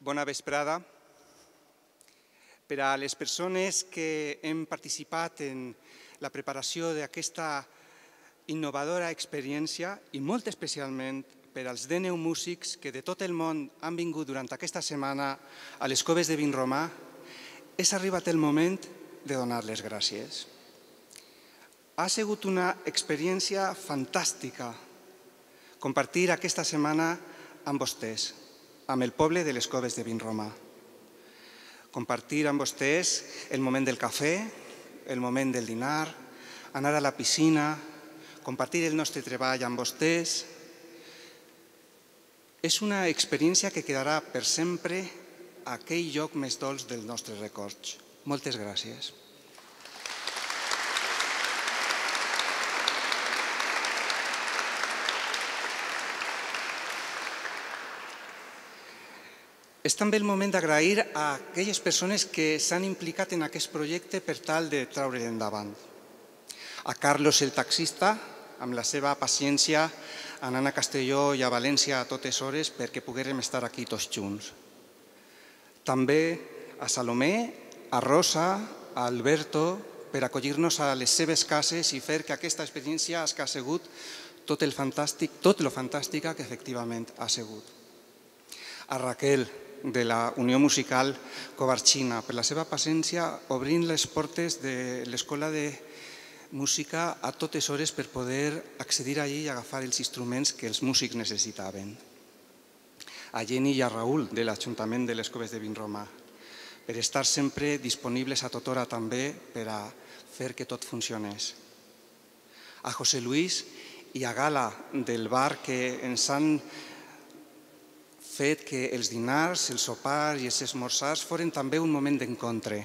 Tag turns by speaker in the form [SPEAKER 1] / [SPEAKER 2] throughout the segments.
[SPEAKER 1] Bona vesprada. Per a les persones que hem participat en la preparació d'aquesta innovadora experiència i molt especialment per als 19 músics que de tot el món han vingut durant aquesta setmana a les Coves de Vinromà, és arribat el moment de donar les gràcies. Ha sigut una experiència fantàstica compartir aquesta setmana amb vostès, amb el poble de les Coves de Vinromà. Compartir amb vostès el moment del cafè, el moment del dinar, anar a la piscina, compartir el nostre treball amb vostès. És una experiència que quedarà per sempre a aquell lloc més dolç dels nostres records. Moltes gràcies. És també el moment d'agrair a aquelles persones que s'han implicat en aquest projecte per tal de treure'l endavant. A Carlos el taxista, amb la seva paciència, anant a Castelló i a València a totes hores perquè poguérem estar aquí tots junts. També a Salomé, a Rosa, a Alberto, per acollir-nos a les seves cases i fer que aquesta experiència ha sigut tot lo fantàstica que efectivament ha sigut. A Raquel, de la Unió Musical Covarxina, per la seva paciència obrint les portes de l'Escola de Música a totes hores per poder accedir allí i agafar els instruments que els músics necessitaven. A Jenny i a Raül, de l'Ajuntament de les Coves de Vinromà, per estar sempre disponibles a tota hora també per a fer que tot funcionés. A José Luis i a Gala, del bar, que ens han fet que els dinars, els sopars i els esmorzars foren també un moment d'encontre.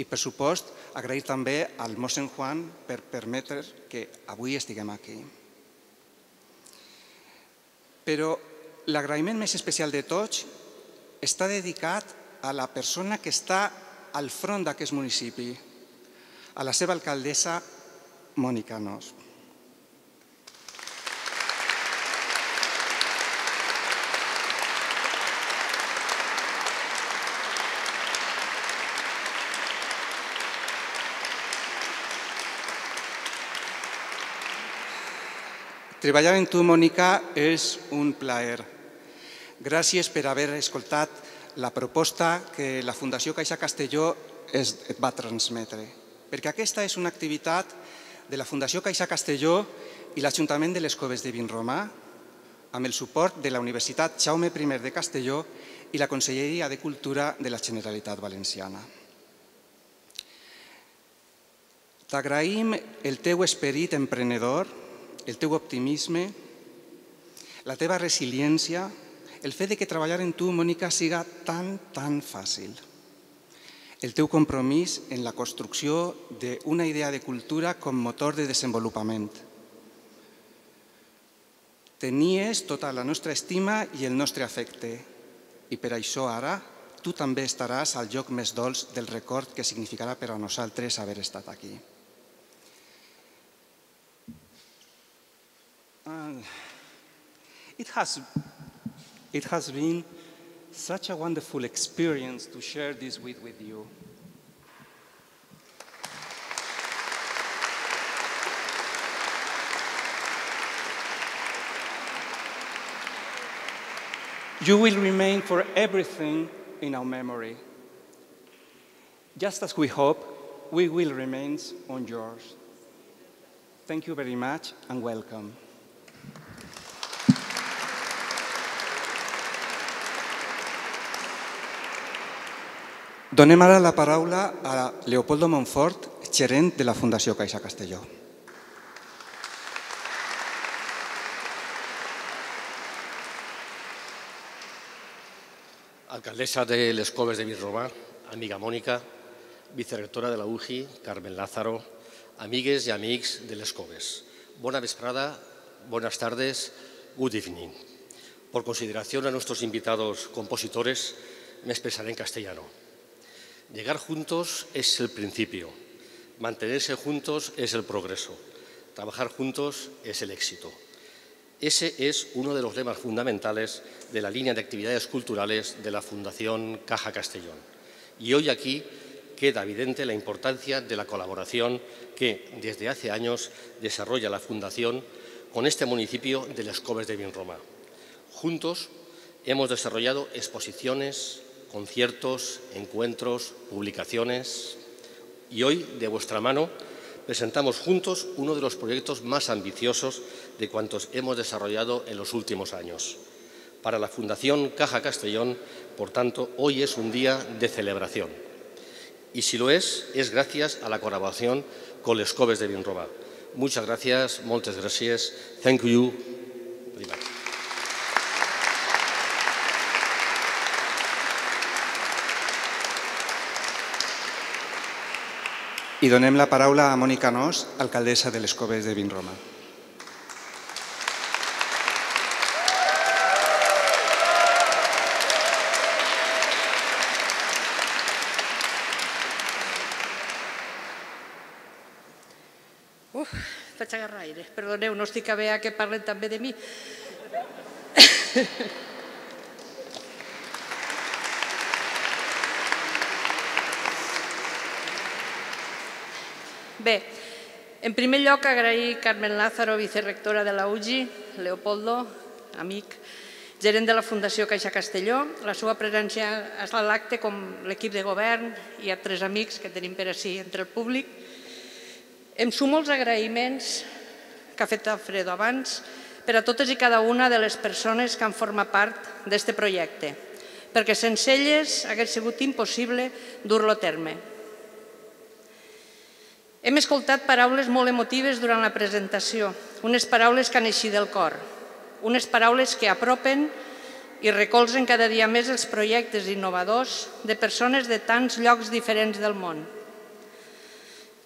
[SPEAKER 1] I, per supost, agrair també al mossèn Juan per permetre que avui estiguem aquí. Però l'agraïment més especial de tots està dedicat a la persona que està al front d'aquest municipi, a la seva alcaldessa, Mònica Nos. Treballar amb tu, Mònica, és un plaer. Gràcies per haver escoltat la proposta que la Fundació Caixa Castelló et va transmetre, perquè aquesta és una activitat de la Fundació Caixa Castelló i l'Ajuntament de les Coves de Vinromà, amb el suport de la Universitat Jaume I de Castelló i la Conselleria de Cultura de la Generalitat Valenciana. T'agraïm el teu esperit emprenedor, el teu optimisme, la teva resiliència, el fet que treballar amb tu, Mònica, siga tan fàcil. El teu compromís en la construcció d'una idea de cultura com motor de desenvolupament. Tenies tota la nostra estima i el nostre afecte, i per això ara tu també estaràs al lloc més dolç del record que significarà per a nosaltres haver estat aquí. It has been such a wonderful experience to share this with you. You will remain for everything in our memory, just as we hope we will remain on yours. Thank you very much and welcome. Donem ara la paraula a Leopoldo Montfort, gerent de la Fundació Caixa Castelló.
[SPEAKER 2] Alcaldessa de les Coves de Vinromà, amiga Mònica, vicerectora de la UGI, Carmen Lázaro, amigues y amics de les Coves. Buena vesprada, buenas tardes, good evening. Por consideración a nuestros invitados compositores, me expresaré en castellano. Llegar juntos es el principio, mantenerse juntos es el progreso, trabajar juntos es el éxito. Ese es uno de los lemas fundamentales de la línea de actividades culturales de la Fundación Caja Castellón. Y hoy aquí queda evidente la importancia de la colaboración que desde hace años desarrolla la Fundación con este municipio de Les Coves de Vinromà. Juntos hemos desarrollado exposiciones, conciertos, encuentros, publicaciones y hoy, de vuestra mano, presentamos juntos uno de los proyectos más ambiciosos de cuantos hemos desarrollado en los últimos años. Para la Fundación Caja Castellón, por tanto, hoy es un día de celebración. Y si lo es gracias a la colaboración con Les Coves de Vinromà. Muchas gracias, moltes gràcies. Thank you very much.
[SPEAKER 1] I donem la paraula a Mònica Nos, alcaldessa de Les Coves de Vinromà.
[SPEAKER 3] Faig agarraire. Perdoneu, no estic a veure que parlen també de mi. Bé, en primer lloc agrair a Carmen Lázaro, vicerectora de la UGI, Leopoldo, amic, gerent de la Fundació Caixa Castelló, la seva presència a l'acte com l'equip de govern i altres amics que tenim per ací entre el públic. Em sumo als agraïments que ha fet Alfredo abans per a totes i cada una de les persones que han format part d'aquest projecte, perquè sense elles hauria sigut impossible dur-lo a terme. Hem escoltat paraules molt emotives durant la presentació, unes paraules que han eixit del cor, unes paraules que apropen i recolzen cada dia més els projectes innovadors de persones de tants llocs diferents del món.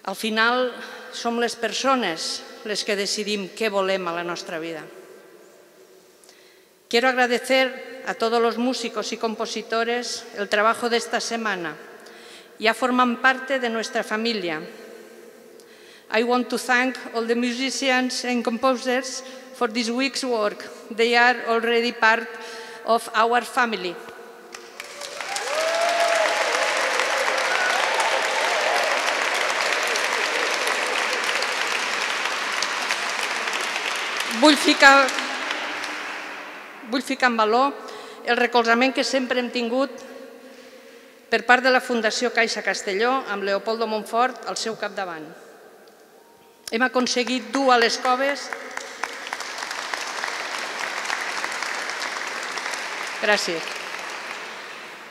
[SPEAKER 3] Al final, som les persones les que decidim què volem a la nostra vida. Quiero agradecer a todos los músicos y compositores el trabajo de esta semana. Ya forman parte de nuestra familia. I want to thank all the musicians and composers for this week's work. They are already part of our family. Vull ficar en valor el recolzament que sempre hem tingut per part de la Fundació Caixa Castelló amb Leopoldo Montfort al seu capdavant. Hem aconseguit dur a Les Coves... Gràcies.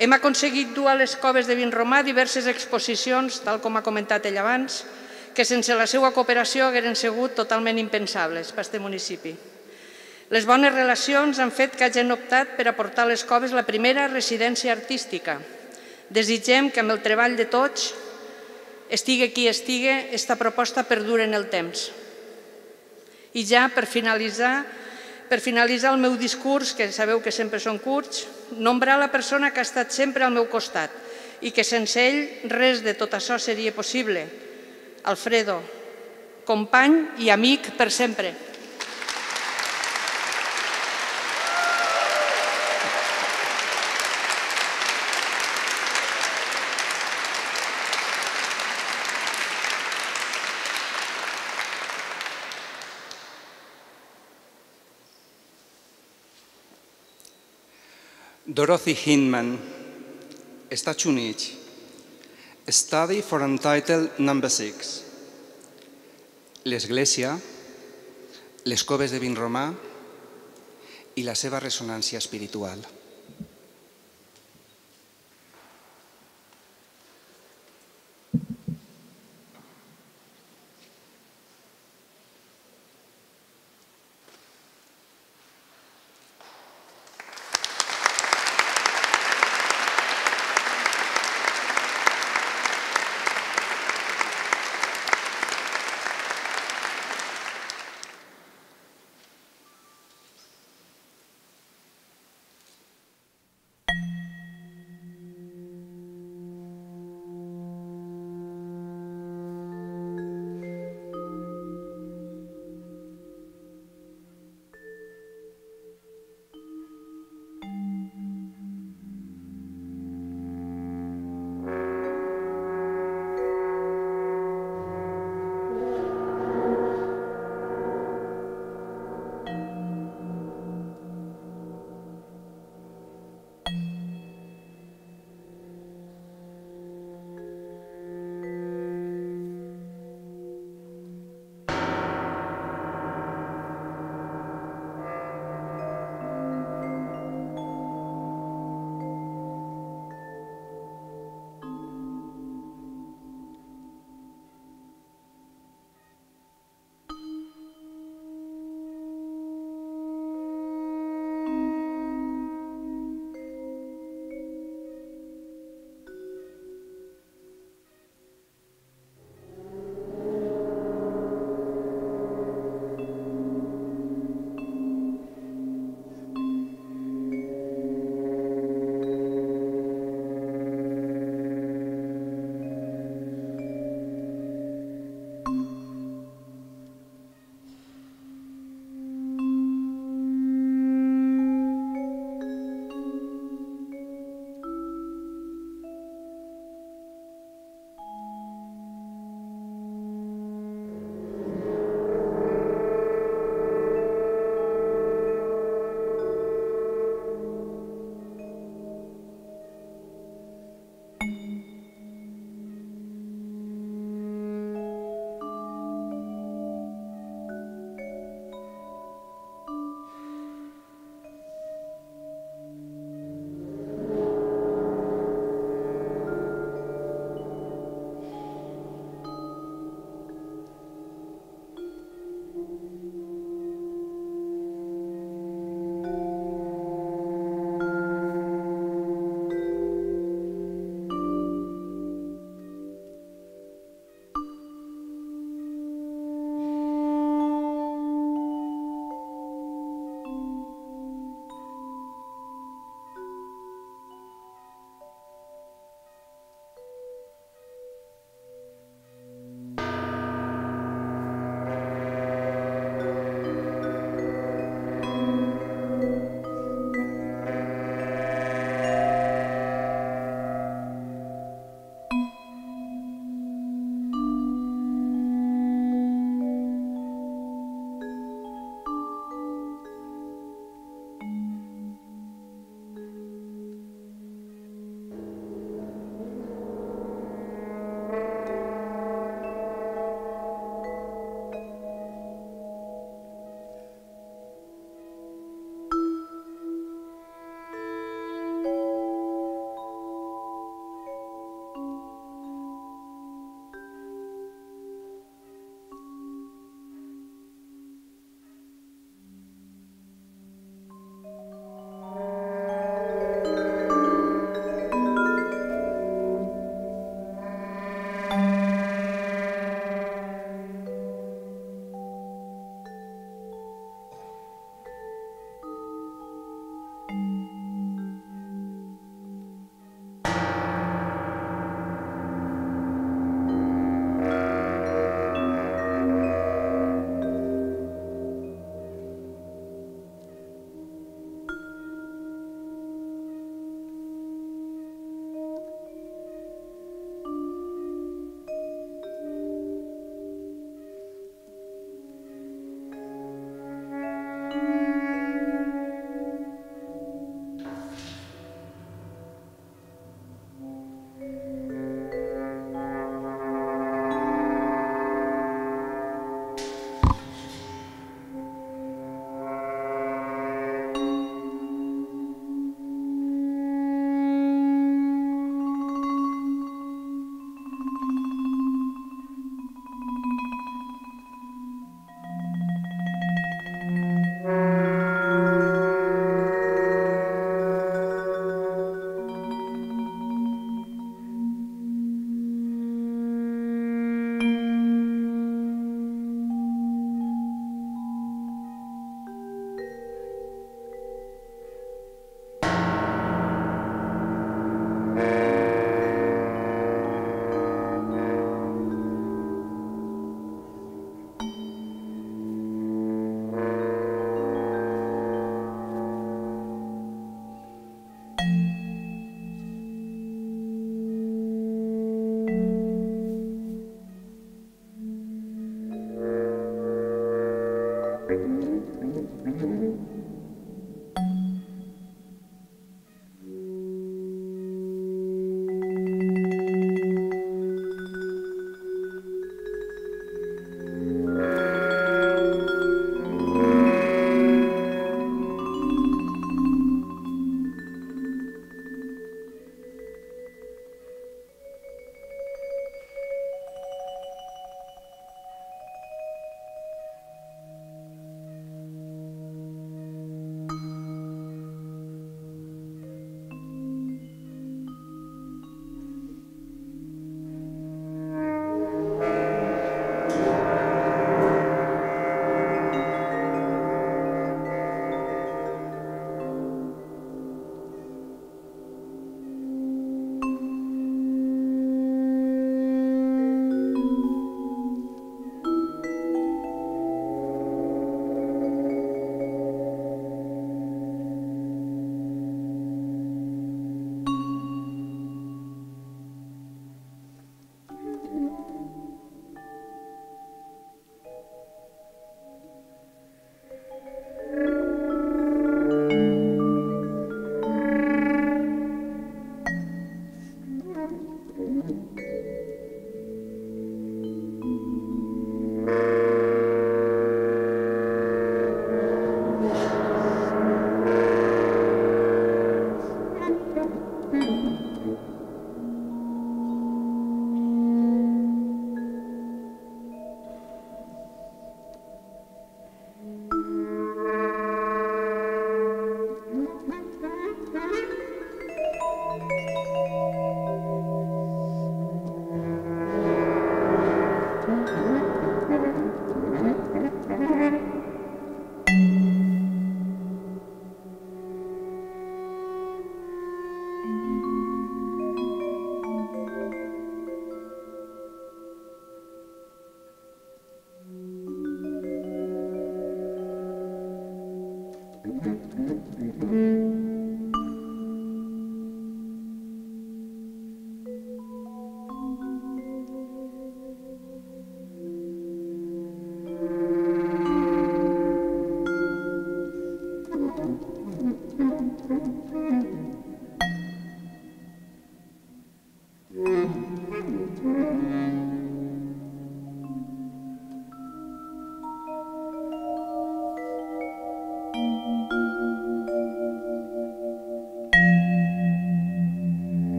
[SPEAKER 3] Hem aconseguit dur a Les Coves de Vinromà diverses exposicions, tal com ha comentat ell abans, que sense la seva cooperació hagueren sigut totalment impensables per aquest municipi. Les bones relacions han fet que hagin optat per aportar a Les Coves la primera residència artística. Desitgem que amb el treball de tots, estigui qui estigui, aquesta proposta perdure en el temps. I ja per finalitzar el meu discurs, que sabeu que sempre són curts, nombrar la persona que ha estat sempre al meu costat i que sense ell res de tot això seria possible. Alfredo, company i amic per sempre.
[SPEAKER 1] Dorothy Hinman, Estats Units. Study for Untitled Number 6. L'Església, Les Coves de Vinromà i la seva ressonància espiritual.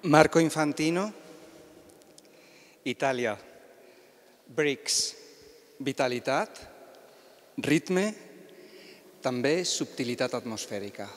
[SPEAKER 1] Marco Infantino, Itàlia. BRICS, vitalitat, ritme, també subtilitat atmosfèrica.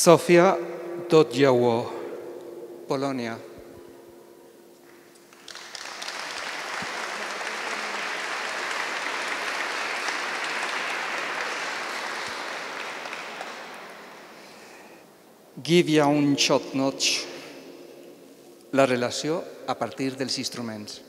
[SPEAKER 1] Sofia Dodjawo, Polonia. Giviaun Chotnoch, la relació a partir dels instruments.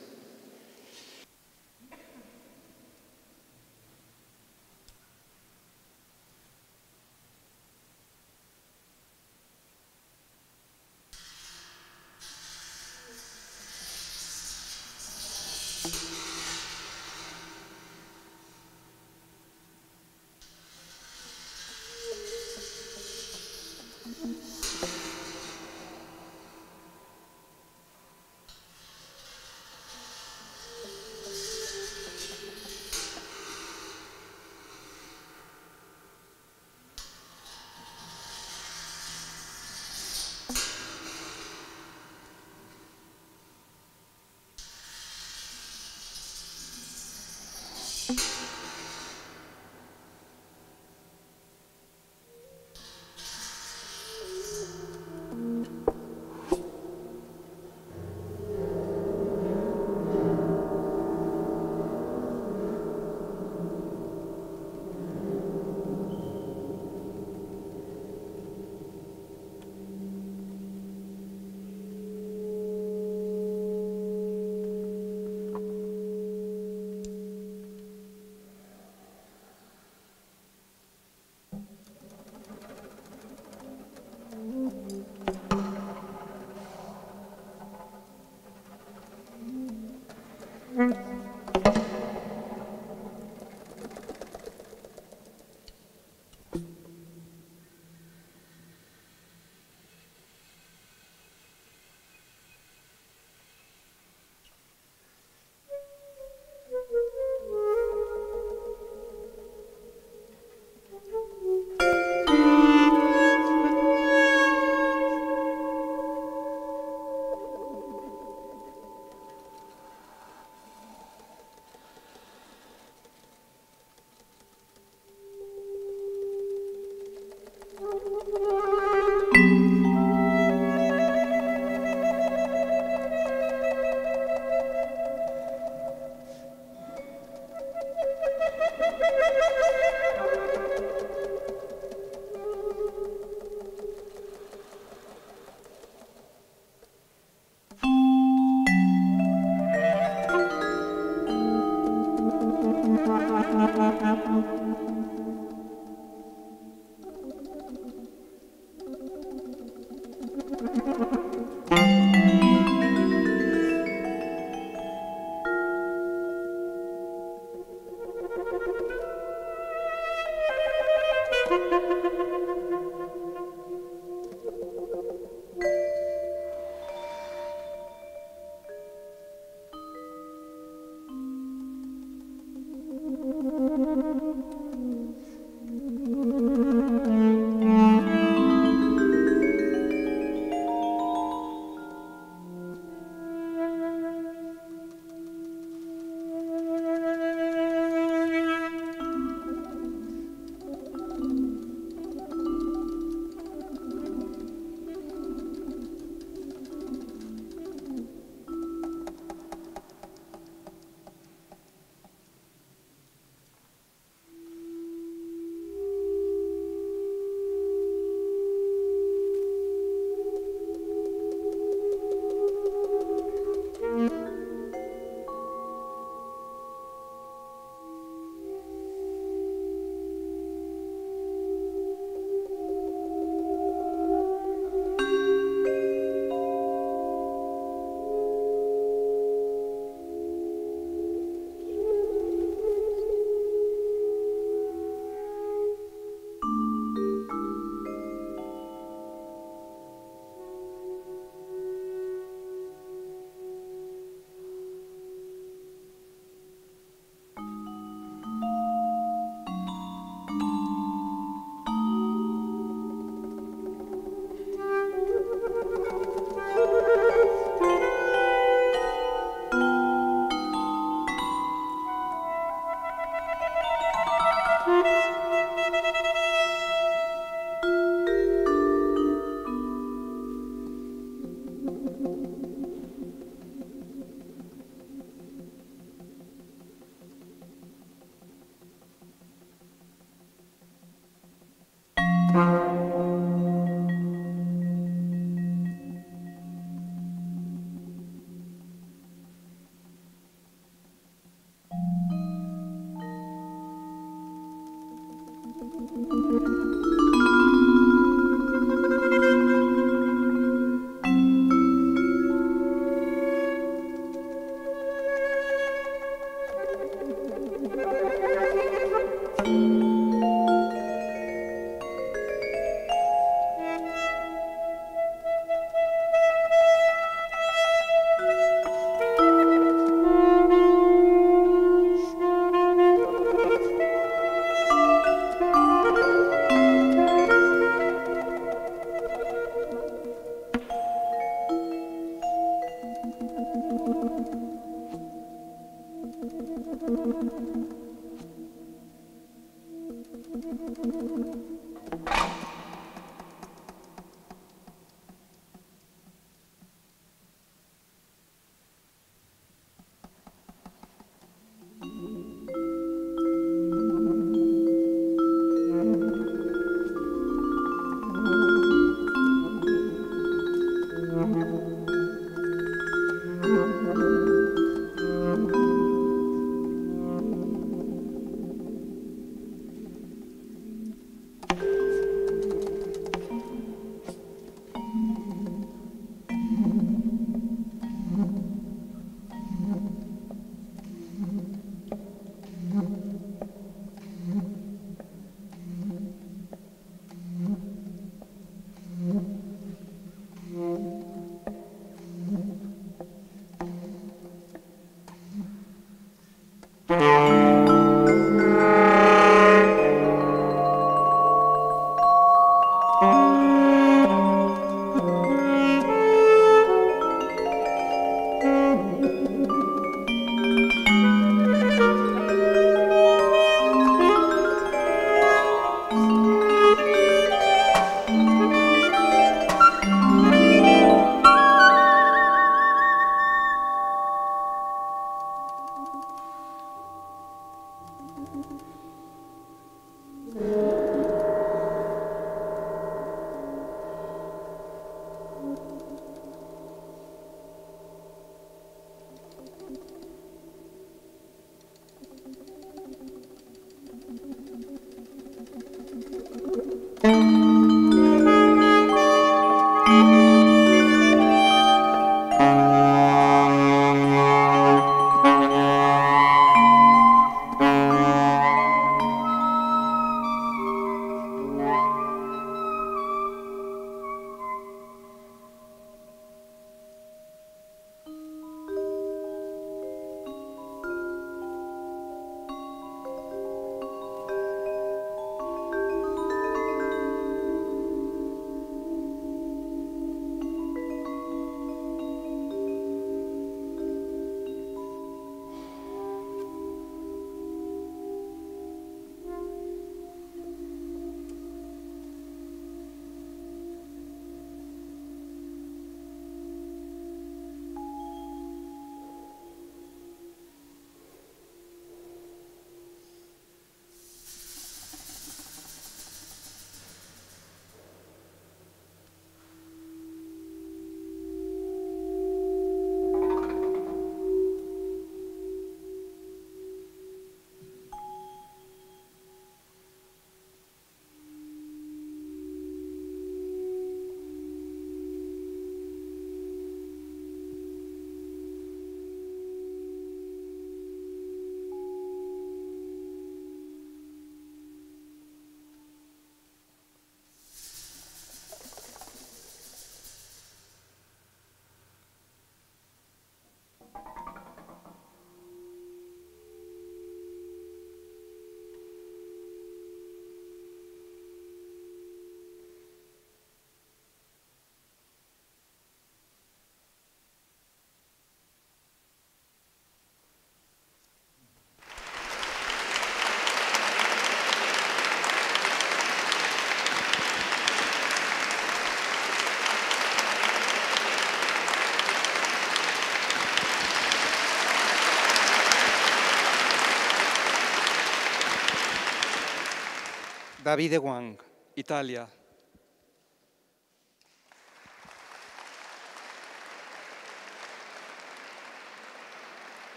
[SPEAKER 1] Davide Wang, Italia.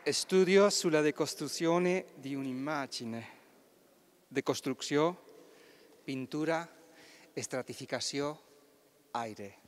[SPEAKER 1] Studio sulla decostruzione di un'immagine, decostruzione, pintura, stratificazione, aire.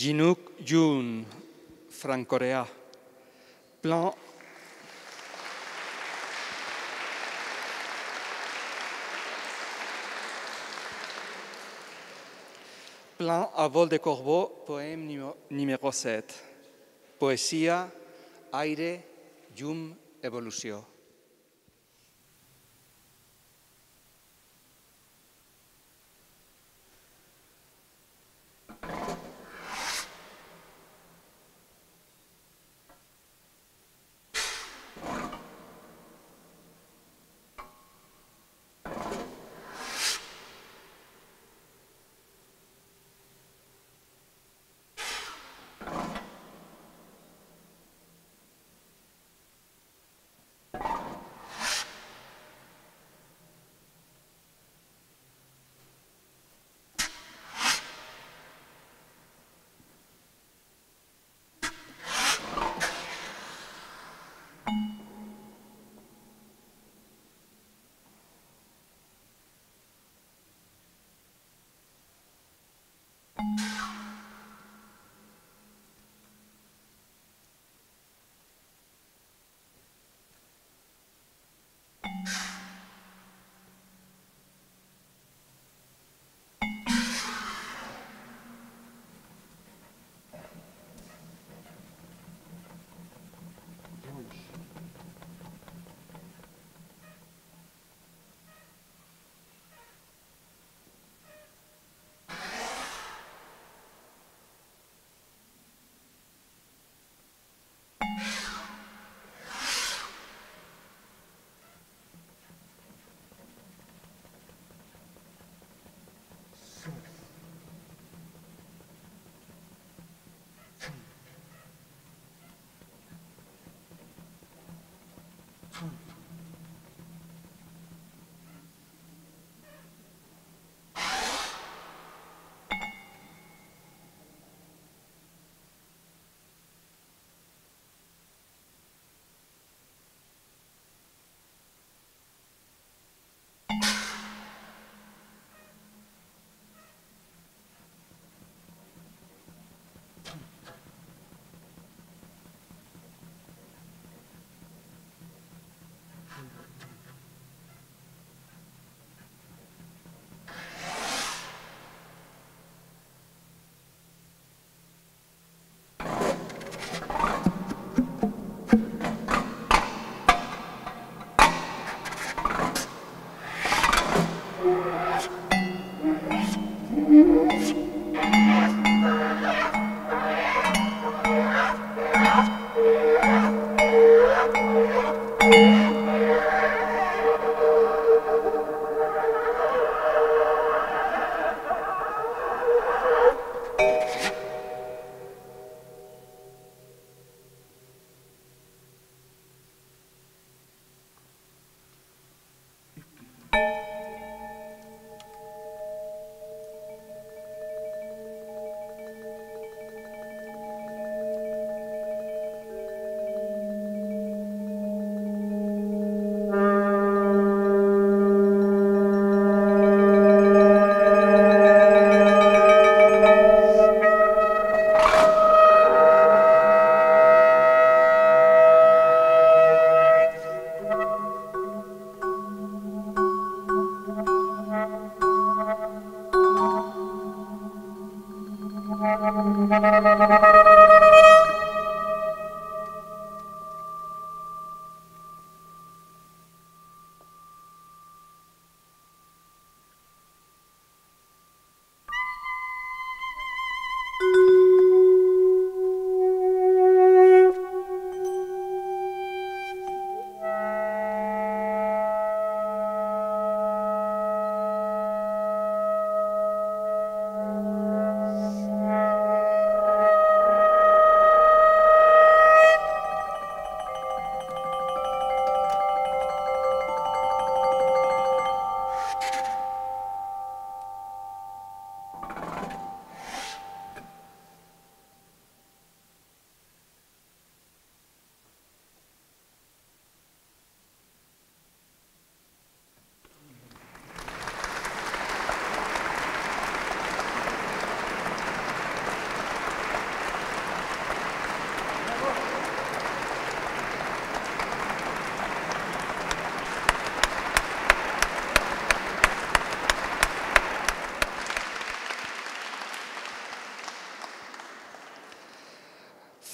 [SPEAKER 1] Jinuk Yoon, franc-coréen. Plan à vol de corbeau, poème numéro 7. Poesia, aire, llum, evolució.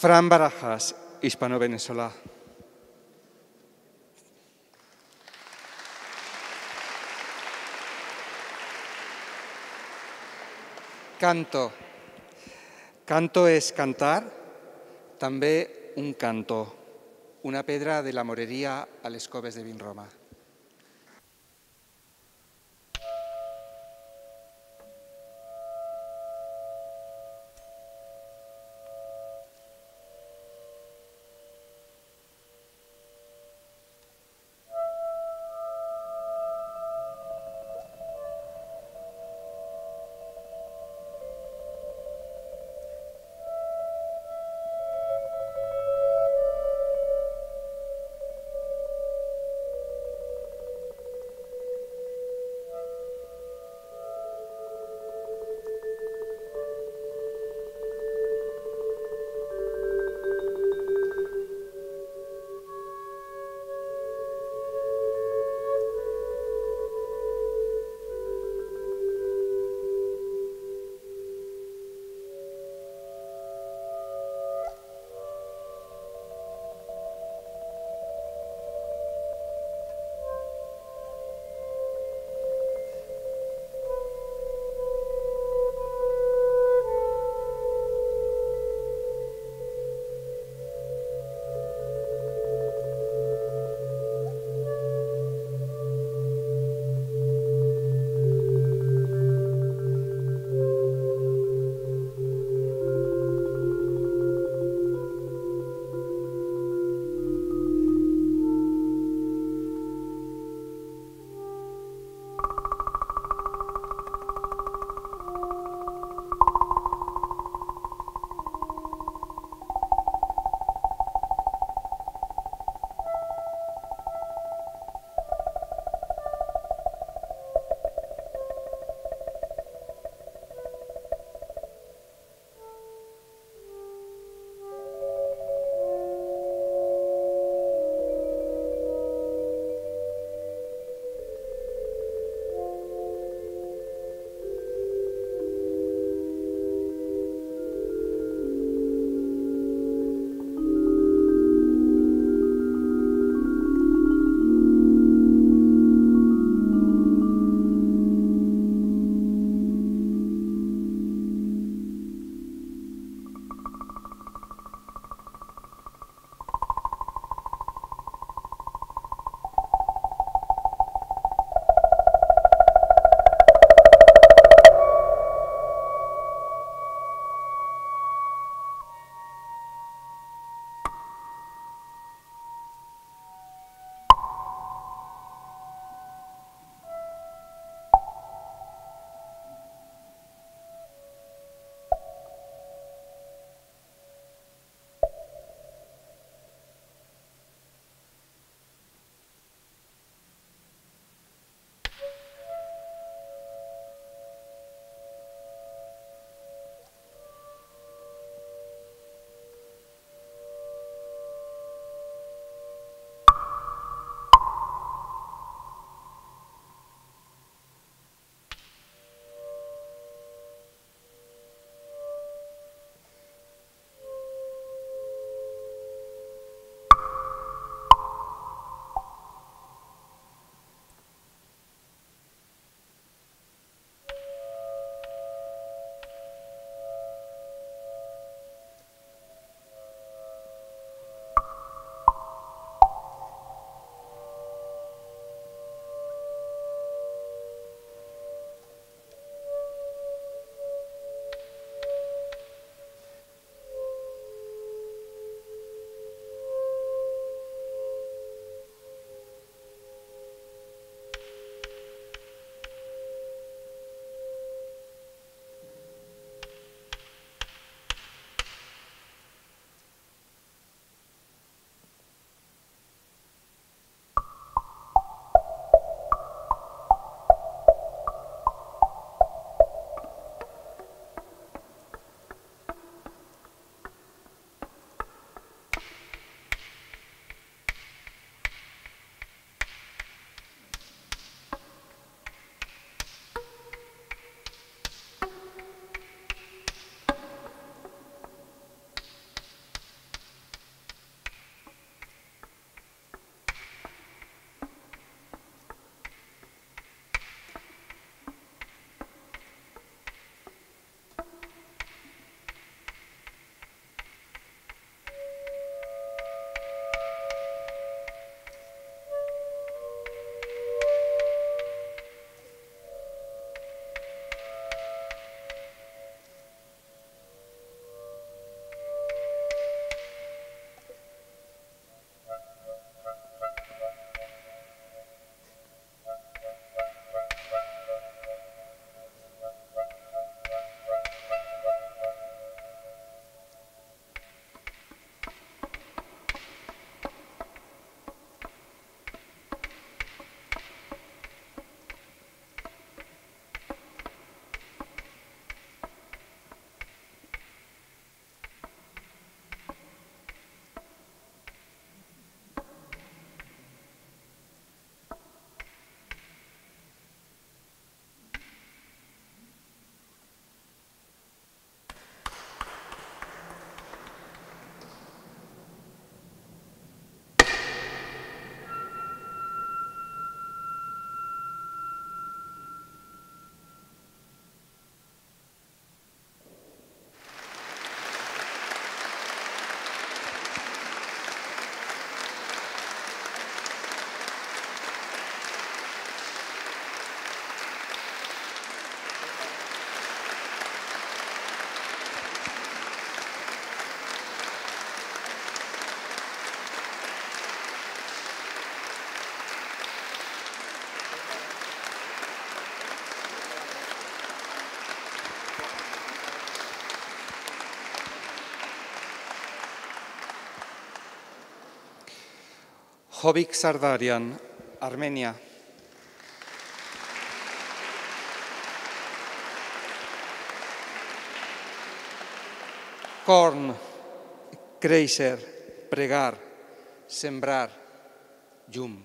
[SPEAKER 1] Fran Barajas, hispano-venezolà. Canto. Canto és cantar, també un cantó, una pedra de la moreria a les coves de Vinromà. Hovik Sardarian, Armenia. Korn, créixer, pregar, sembrar, llum.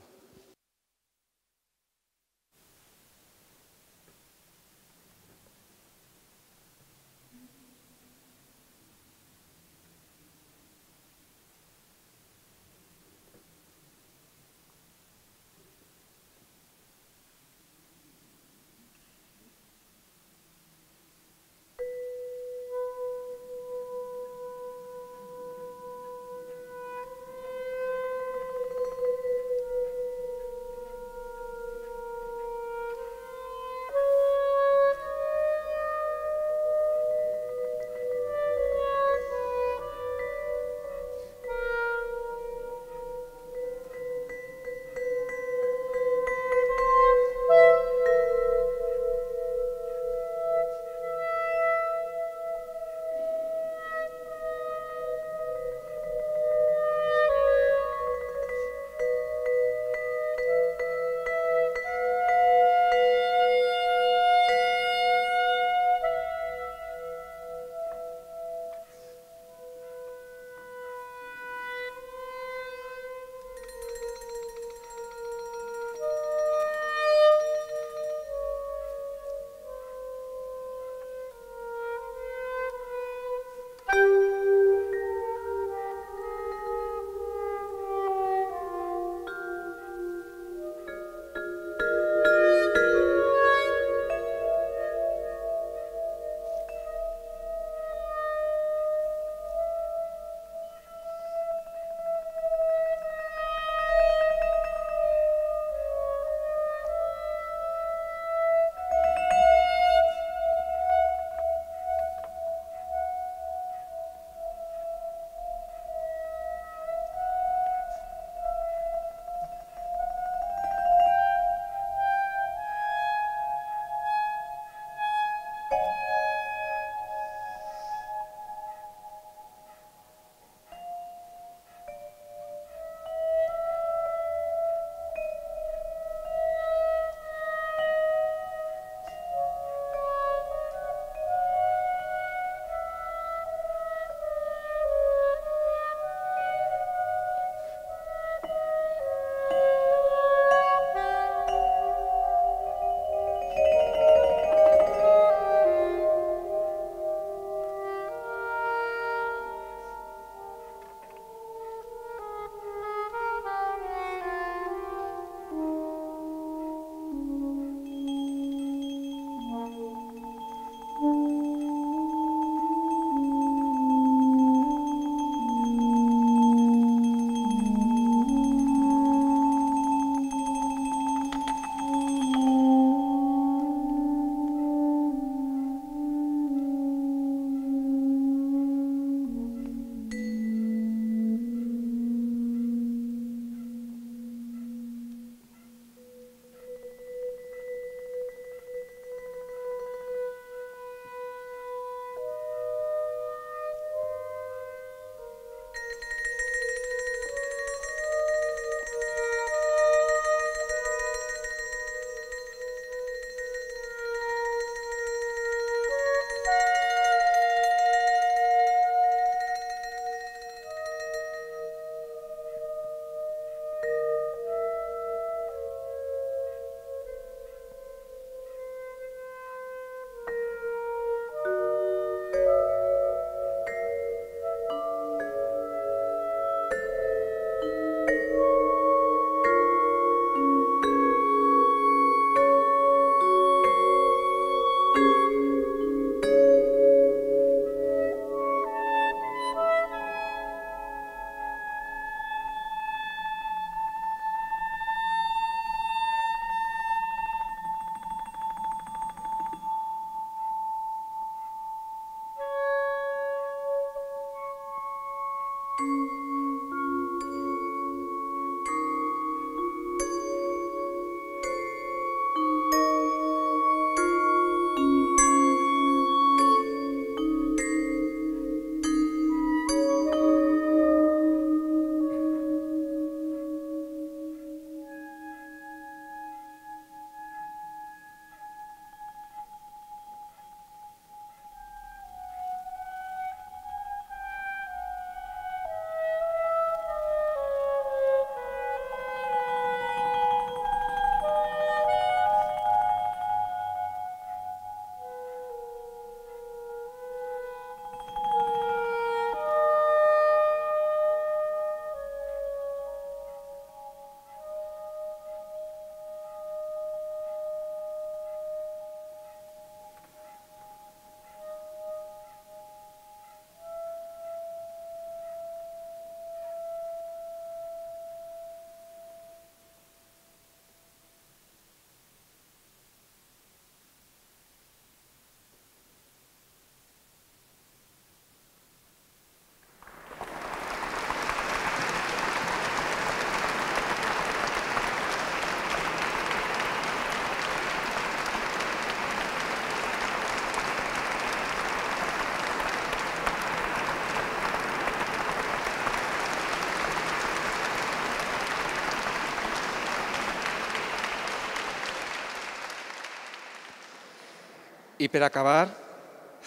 [SPEAKER 1] I per acabar,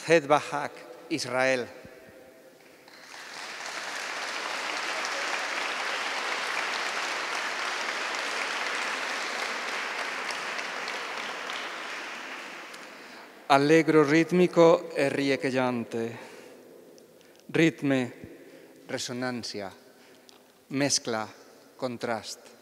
[SPEAKER 1] Het Bahak, Israel. Allegro ritmico e riecheggiante, ritme, resonanza, mescla, contrast.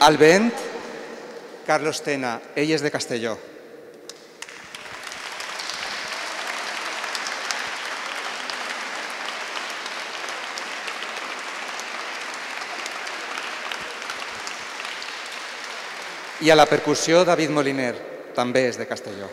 [SPEAKER 1] Al vent, Carlos Tena, ell és de Castelló. I a la percussió, David Moliner, també és de Castelló.